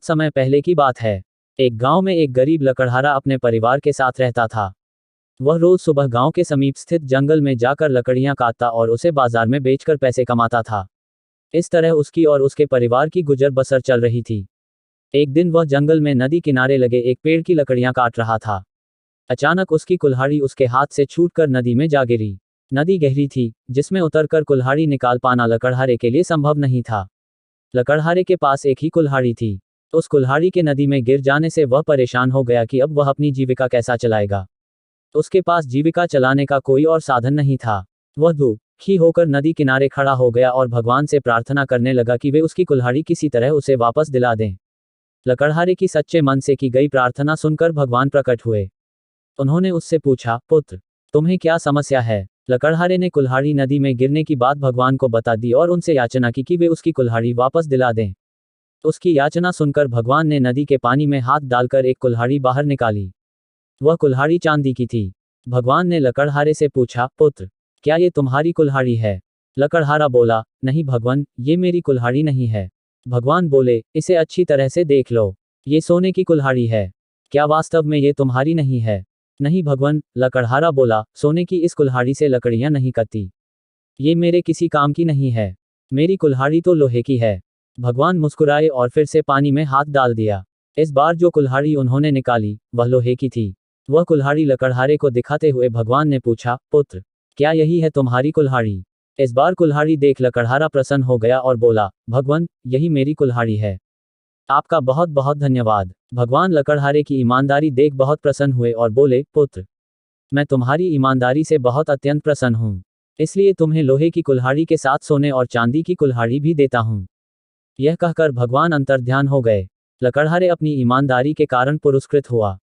बहुत समय पहले की बात है। एक गांव में एक गरीब लकड़हारा अपने परिवार के साथ रहता था। वह रोज सुबह गांव के समीप स्थित जंगल में जाकर लकड़ियां काटता और उसे बाजार में बेचकर पैसे कमाता था। इस तरह उसकी और उसके परिवार की गुजर बसर चल रही थी। एक दिन वह जंगल में नदी किनारे लगे एक पेड़ की लकड़ियां काट रहा था। अचानक उसकी कुल्हाड़ी उसके हाथ से छूटकर नदी में जा गिरी। नदी गहरी थी, जिसमें उतरकर कुल्हाड़ी निकाल पाना लकड़हारे के लिए संभव नहीं था। लकड़हारे के पास एक ही कुल्हाड़ी थी। उस कुल्हाड़ी के नदी में गिर जाने से वह परेशान हो गया कि अब वह अपनी जीविका कैसा चलाएगा। उसके पास जीविका चलाने का कोई और साधन नहीं था। वह दुखी होकर नदी किनारे खड़ा हो गया और भगवान से प्रार्थना करने लगा कि वे उसकी कुल्हाड़ी किसी तरह उसे वापस दिला दें। लकड़हारे की सच्चे मन से की गई प्रार्थना सुनकर भगवान प्रकट हुए। उन्होंने उससे पूछा, पुत्र, तुम्हें क्या समस्या है? लकड़हारे ने कुल्हाड़ी नदी में गिरने की बात भगवान को बता दी और उनसे याचना की कि वे उसकी कुल्हाड़ी वापस दिला दें। उसकी याचना सुनकर भगवान ने नदी के पानी में हाथ डालकर एक कुल्हाड़ी बाहर निकाली। वह कुल्हाड़ी चांदी की थी। भगवान ने लकड़हारे से पूछा, पुत्र, क्या ये तुम्हारी कुल्हाड़ी है? लकड़हारा बोला, नहीं भगवान, ये मेरी कुल्हाड़ी नहीं है। भगवान बोले, इसे अच्छी तरह से देख लो, ये सोने की कुल्हाड़ी है। क्या वास्तव में ये तुम्हारी नहीं है? नहीं भगवान, लकड़हारा बोला, सोने की इस कुल्हाड़ी से लकड़ियां नहीं कटती। ये मेरे किसी काम की नहीं है। मेरी कुल्हाड़ी तो लोहे की है। भगवान मुस्कुराए और फिर से पानी में हाथ डाल दिया। इस बार जो कुल्हाड़ी उन्होंने निकाली, वह लोहे की थी। वह कुल्हाड़ी लकड़हारे को दिखाते हुए भगवान ने पूछा, पुत्र, क्या यही है तुम्हारी कुल्हाड़ी? इस बार कुल्हाड़ी देख लकड़हारा प्रसन्न हो गया और बोला, भगवान, यही मेरी कुल्हाड़ी है। आपका बहुत बहुत धन्यवाद। भगवान लकड़हारे की ईमानदारी देख बहुत प्रसन्न हुए और बोले, पुत्र, मैं तुम्हारी ईमानदारी से बहुत अत्यंत प्रसन्न हूँ। इसलिए तुम्हें लोहे की कुल्हाड़ी के साथ सोने और चांदी की कुल्हाड़ी भी देता हूँ। यह कहकर भगवान अंतर्ध्यान हो गए। लकड़हारे अपनी ईमानदारी के कारण पुरस्कृत हुआ।